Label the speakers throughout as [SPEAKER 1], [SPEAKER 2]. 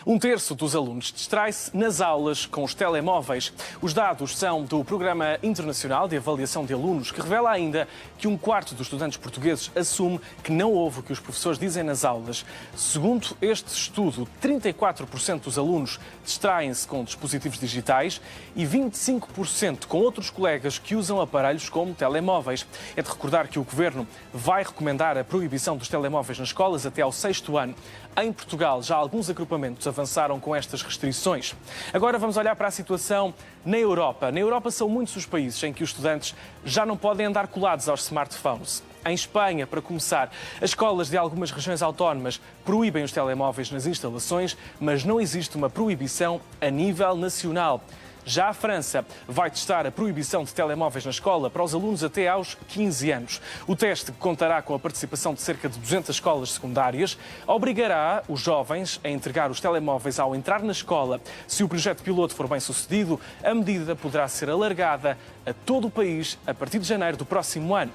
[SPEAKER 1] Um terço dos alunos distrai-se nas aulas com os telemóveis. Os dados são do Programa Internacional de Avaliação de Alunos, que revela ainda que um quarto dos estudantes portugueses assume que não ouve o que os professores dizem nas aulas. Segundo este estudo, 34% dos alunos distraem-se com dispositivos digitais e 25% com outros colegas que usam aparelhos como telemóveis. É de recordar que o Governo vai recomendar a proibição dos telemóveis nas escolas até ao 6º ano. Em Portugal, já alguns agrupamentos avançaram com estas restrições. Agora vamos olhar para a situação na Europa. Na Europa são muitos os países em que os estudantes já não podem andar colados aos smartphones. Em Espanha, para começar, as escolas de algumas regiões autónomas proíbem os telemóveis nas instalações, mas não existe uma proibição a nível nacional. Já a França vai testar a proibição de telemóveis na escola para os alunos até aos 15 anos. O teste, que contará com a participação de cerca de 200 escolas secundárias, obrigará os jovens a entregar os telemóveis ao entrar na escola. Se o projeto piloto for bem sucedido, a medida poderá ser alargada a todo o país a partir de janeiro do próximo ano.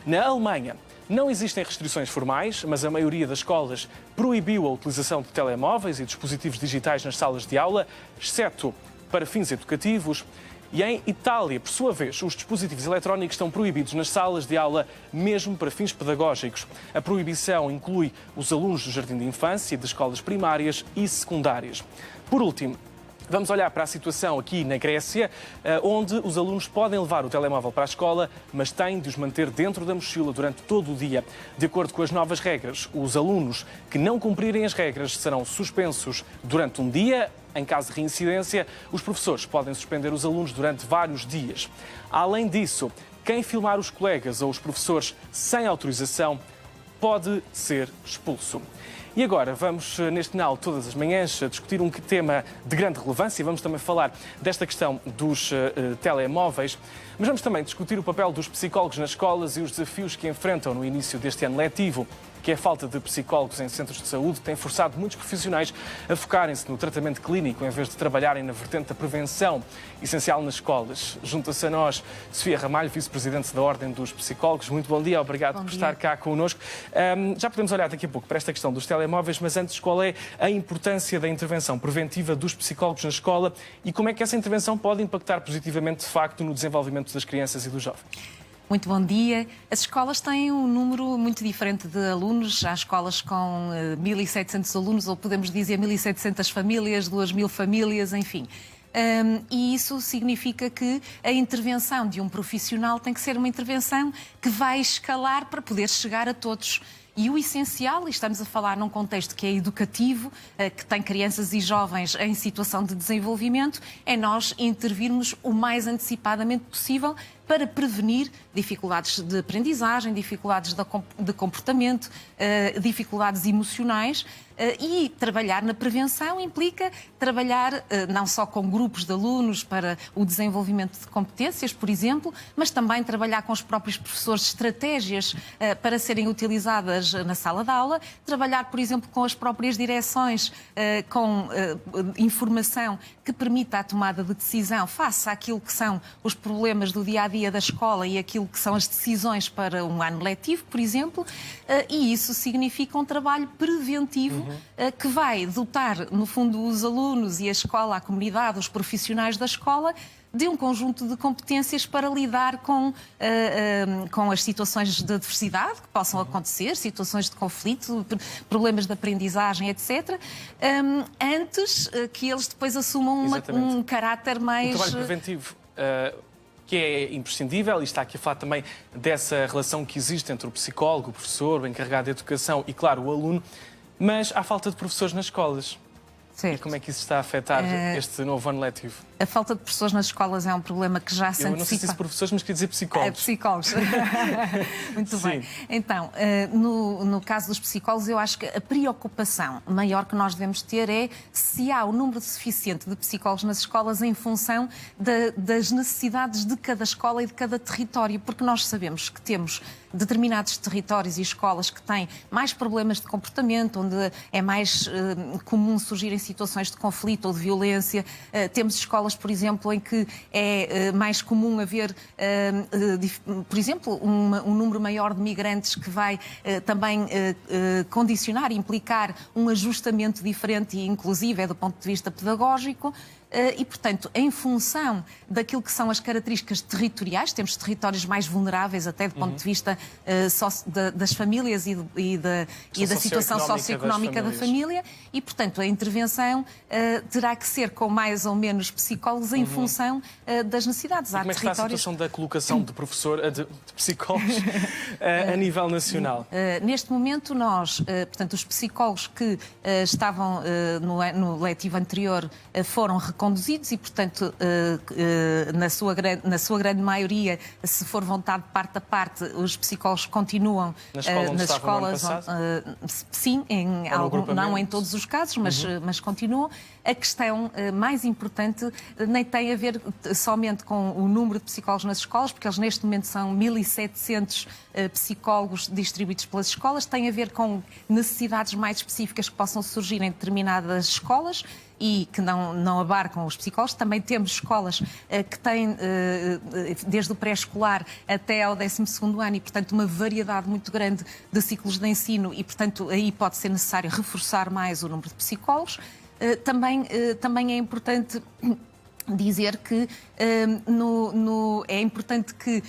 [SPEAKER 1] Na Alemanha, não existem restrições formais, mas a maioria das escolas proibiu a utilização de telemóveis e dispositivos digitais nas salas de aula, exceto para fins educativos. E em Itália, por sua vez, os dispositivos eletrónicos estão proibidos nas salas de aula, mesmo para fins pedagógicos. A proibição inclui os alunos do jardim de infância e de escolas primárias e secundárias. Por último, vamos olhar para a situação aqui na Grécia, onde os alunos podem levar o telemóvel para a escola, mas têm de os manter dentro da mochila durante todo o dia. De acordo com as novas regras, os alunos que não cumprirem as regras serão suspensos durante um dia. Em caso de reincidência, os professores podem suspender os alunos durante vários dias. Além disso, quem filmar os colegas ou os professores sem autorização pode ser expulso. E agora vamos, neste Now Todas as Manhãs, discutir um tema de grande relevância. Vamos também falar desta questão dos telemóveis, mas vamos também discutir o papel dos psicólogos nas escolas e os desafios que enfrentam no início deste ano letivo, que a falta de psicólogos em centros de saúde tem forçado muitos profissionais a focarem-se no tratamento clínico em vez de trabalharem na vertente da prevenção, essencial nas escolas. Junta-se a nós Sofia Ramalho, vice-presidente da Ordem dos Psicólogos. Muito bom dia, obrigado por estar cá connosco. Já podemos olhar daqui a pouco para esta questão dos telemóveis, mas antes, qual é a importância da intervenção preventiva dos psicólogos na escola e como é que essa intervenção pode impactar positivamente, de facto, no desenvolvimento das crianças e dos jovens?
[SPEAKER 2] Muito bom dia. As escolas têm um número muito diferente de alunos. Há escolas com 1.700 alunos, ou podemos dizer 1.700 famílias, 2.000 famílias, enfim. E isso significa que a intervenção de um profissional tem que ser uma intervenção que vai escalar para poder chegar a todos. E o essencial, e estamos a falar num contexto que é educativo, que tem crianças e jovens em situação de desenvolvimento, é nós intervirmos o mais antecipadamente possível para prevenir dificuldades de aprendizagem, dificuldades de comportamento, dificuldades emocionais. E trabalhar na prevenção implica trabalhar não só com grupos de alunos para o desenvolvimento de competências, por exemplo, mas também trabalhar com os próprios professores estratégias para serem utilizadas na sala de aula, trabalhar, por exemplo, com as próprias direções, com informação que permita a tomada de decisão face àquilo que são os problemas do dia-a-dia da escola e aquilo que são as decisões para um ano letivo, por exemplo, e isso significa um trabalho preventivo que vai dotar, no fundo, os alunos e a escola, a comunidade, os profissionais da escola, de um conjunto de competências para lidar com as situações de adversidade que possam acontecer, situações de conflito, problemas de aprendizagem, etc., antes que eles depois assumam um caráter mais...
[SPEAKER 1] Um trabalho preventivo que é imprescindível, e está aqui a falar também dessa relação que existe entre o psicólogo, o professor, o encarregado de educação e, claro, o aluno, mas há falta de professores nas escolas.
[SPEAKER 2] Certo.
[SPEAKER 1] E como é que isso está a afetar este novo ano letivo?
[SPEAKER 2] A falta de professores nas escolas é um problema que já se antecipa.
[SPEAKER 1] Eu não sei se disse professores, mas queria dizer psicólogos.
[SPEAKER 2] Psicólogos. Muito
[SPEAKER 1] Sim.
[SPEAKER 2] bem. Então, no caso dos psicólogos, eu acho que a preocupação maior que nós devemos ter é se há o número suficiente de psicólogos nas escolas em função das necessidades de cada escola e de cada território, porque nós sabemos que temos determinados territórios e escolas que têm mais problemas de comportamento, onde é mais comum surgirem situações de conflito ou de violência. Temos escolas, escolas, por exemplo, em que é mais comum haver, por exemplo, um número maior de migrantes que vai também condicionar, implicar um ajustamento diferente e inclusive do ponto de vista pedagógico. E, portanto, em função daquilo que são as características territoriais, temos territórios mais vulneráveis até do ponto de vista das famílias e da situação socioeconómica da família e, portanto, a intervenção terá que ser com mais ou menos psicólogos em função das necessidades.
[SPEAKER 1] E como é que está a situação da colocação de de psicólogos a nível nacional?
[SPEAKER 2] Neste momento, nós, portanto, os psicólogos que estavam no letivo anterior foram reconduzidos e, portanto, na sua grande maioria, se for vontade de parte a parte, os psicólogos continuam nas escolas. Sim, não em todos os casos, mas continuam. A questão mais importante nem tem a ver somente com o número de psicólogos nas escolas, porque eles neste momento são 1.700 psicólogos distribuídos pelas escolas, tem a ver com necessidades mais específicas que possam surgir em determinadas escolas e que não abarcam os psicólogos. Também temos escolas que têm, desde o pré-escolar até ao 12º ano, e, portanto, uma variedade muito grande de ciclos de ensino e, portanto, aí pode ser necessário reforçar mais o número de psicólogos. Também é importante dizer que é importante que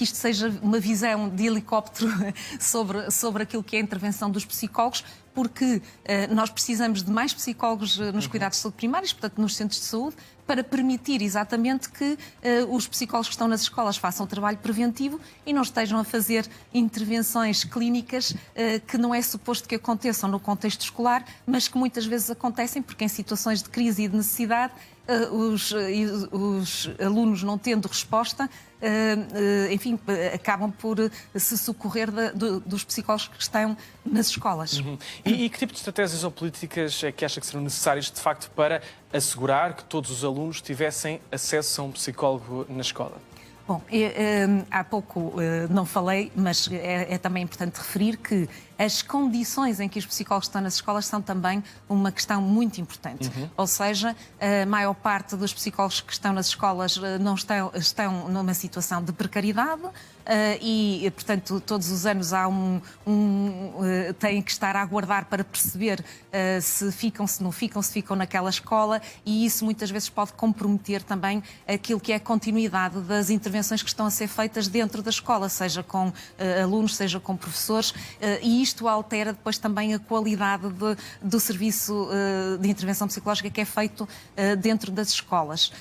[SPEAKER 2] isto seja uma visão de helicóptero sobre aquilo que é a intervenção dos psicólogos, porque nós precisamos de mais psicólogos nos cuidados de saúde primários, portanto, nos centros de saúde, para permitir exatamente que os psicólogos que estão nas escolas façam trabalho preventivo e não estejam a fazer intervenções clínicas que não é suposto que aconteçam no contexto escolar, mas que muitas vezes acontecem porque em situações de crise e de necessidade os alunos, não tendo resposta, enfim, acabam por se socorrer dos psicólogos que estão nas escolas.
[SPEAKER 1] E que tipo de estratégias ou políticas é que acha que serão necessárias, de facto, para assegurar que todos os alunos tivessem acesso a um psicólogo na escola?
[SPEAKER 2] Bom, há pouco não falei, mas é também importante referir que as condições em que os psicólogos estão nas escolas são também uma questão muito importante. Ou seja, a maior parte dos psicólogos que estão nas escolas estão numa situação de precariedade e, portanto, todos os anos há têm que estar a aguardar para perceber se ficam, se não ficam, se ficam naquela escola, e isso muitas vezes pode comprometer também aquilo que é a continuidade das intervenções que estão a ser feitas dentro da escola, seja com alunos, seja com professores, e isto altera depois também a qualidade do serviço de intervenção psicológica que é feito dentro das escolas.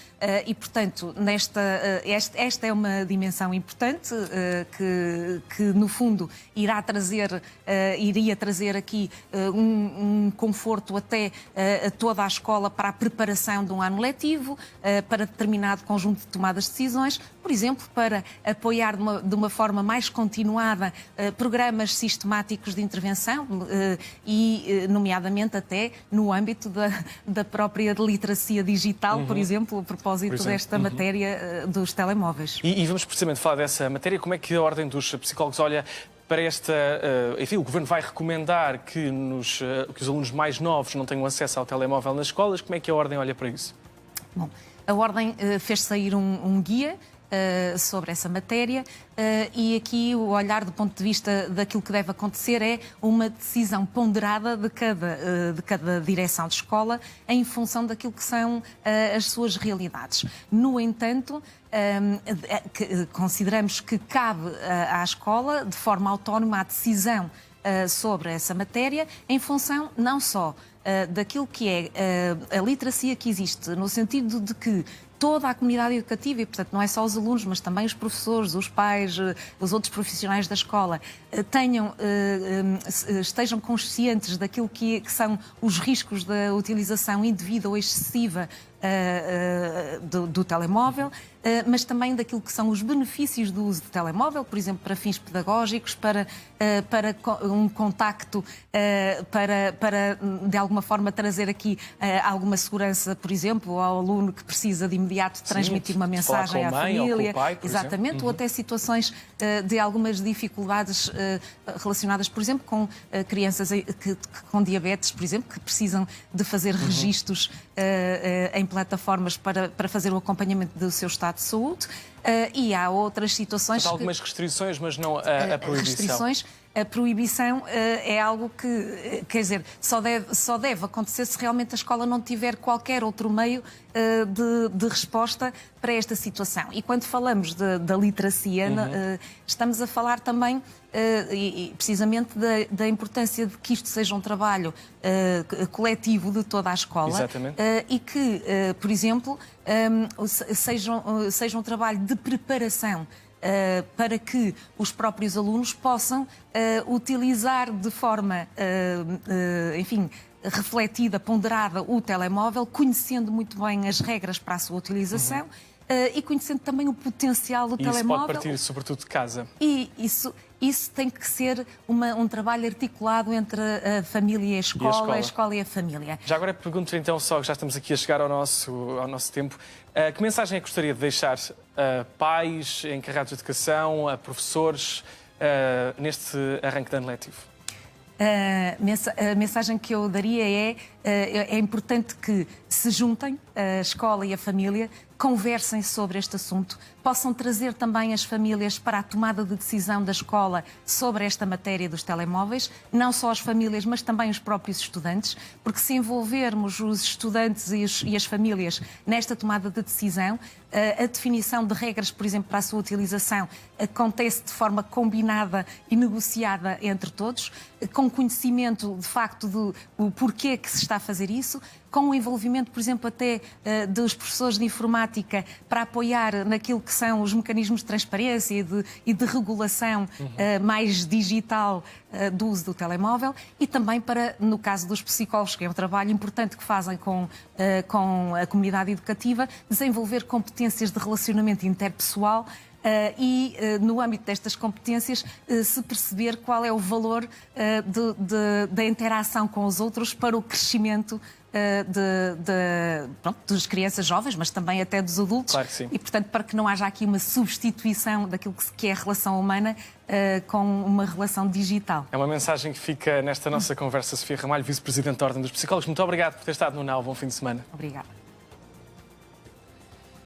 [SPEAKER 2] E, portanto, esta é uma dimensão importante que no fundo, iria trazer aqui um conforto até a toda a escola para a preparação de um ano letivo, para determinado conjunto de tomadas de decisões, por exemplo, para apoiar de uma forma mais continuada programas sistemáticos de intervenção e, nomeadamente, até no âmbito da própria literacia digital, por exemplo, a propósito desta matéria dos telemóveis.
[SPEAKER 1] E vamos precisamente falar dessa matéria. Como é que a Ordem dos Psicólogos olha para esta... Enfim, o Governo vai recomendar que os alunos mais novos não tenham acesso ao telemóvel nas escolas. Como é que a Ordem olha para isso?
[SPEAKER 2] Bom, a Ordem fez sair um guia sobre essa matéria e aqui o olhar do ponto de vista daquilo que deve acontecer é uma decisão ponderada de cada direção de escola em função daquilo que são as suas realidades. No entanto, consideramos que cabe à escola, de forma autónoma, a decisão sobre essa matéria, em função não só daquilo que é a literacia que existe, no sentido de que toda a comunidade educativa, e portanto não é só os alunos, mas também os professores, os pais, os outros profissionais da escola, estejam conscientes daquilo que são os riscos da utilização indevida ou excessiva do telemóvel, mas também daquilo que são os benefícios do uso do telemóvel, por exemplo, para fins pedagógicos, para um contacto, para de alguma alguma forma trazer aqui alguma segurança, por exemplo, ao aluno que precisa de imediato transmitir uma mensagem à família.
[SPEAKER 1] Ou com o pai, por
[SPEAKER 2] exatamente,
[SPEAKER 1] exemplo.
[SPEAKER 2] ou até situações de algumas dificuldades relacionadas, por exemplo, com crianças com diabetes, por exemplo, que precisam de fazer registros em plataformas para fazer o acompanhamento do seu estado de saúde. E há outras situações...
[SPEAKER 1] Há algumas restrições, mas não a proibição.
[SPEAKER 2] A proibição é algo que, quer dizer, só deve acontecer se realmente a escola não tiver qualquer outro meio de resposta para esta situação. E quando falamos da literacia, estamos a falar também, precisamente, da importância de que isto seja um trabalho coletivo de toda a escola.
[SPEAKER 1] Exatamente.
[SPEAKER 2] E que, por exemplo, seja um trabalho de preparação para que os próprios alunos possam utilizar de forma, enfim, refletida, ponderada o telemóvel, conhecendo muito bem as regras para a sua utilização e conhecendo também o potencial do telemóvel.
[SPEAKER 1] Isso pode partir sobretudo de casa.
[SPEAKER 2] E isso tem que ser um trabalho articulado entre a família e a escola e a família.
[SPEAKER 1] Já agora pergunto então só, que já estamos aqui a chegar ao nosso tempo, que mensagem é que gostaria de deixar a pais, encarregados de educação, a professores, neste arranque de ano letivo?
[SPEAKER 2] A mensagem que eu daria é importante que se juntem, a escola e a família, conversem sobre este assunto, possam trazer também as famílias para a tomada de decisão da escola sobre esta matéria dos telemóveis, não só as famílias, mas também os próprios estudantes, porque se envolvermos os estudantes e as famílias nesta tomada de decisão, a definição de regras, por exemplo, para a sua utilização, acontece de forma combinada e negociada entre todos, com conhecimento, de facto, do porquê que se está a fazer isso, com o envolvimento, por exemplo, até dos professores de informática para apoiar naquilo que são os mecanismos de transparência e de regulação mais digital do uso do telemóvel, e também para, no caso dos psicólogos, que é um trabalho importante que fazem com a comunidade educativa, desenvolver competências de relacionamento interpessoal e, no âmbito destas competências, se perceber qual é o valor da interação com os outros para o crescimento das crianças jovens, mas também até dos adultos.
[SPEAKER 1] Claro que sim.
[SPEAKER 2] E, portanto, para que não haja aqui uma substituição daquilo que é a relação humana com uma relação digital.
[SPEAKER 1] É uma mensagem que fica nesta nossa conversa. Sofia Ramalho, Vice-Presidente da Ordem dos Psicólogos, muito obrigado por ter estado no NAU. Bom fim de semana.
[SPEAKER 2] Obrigada.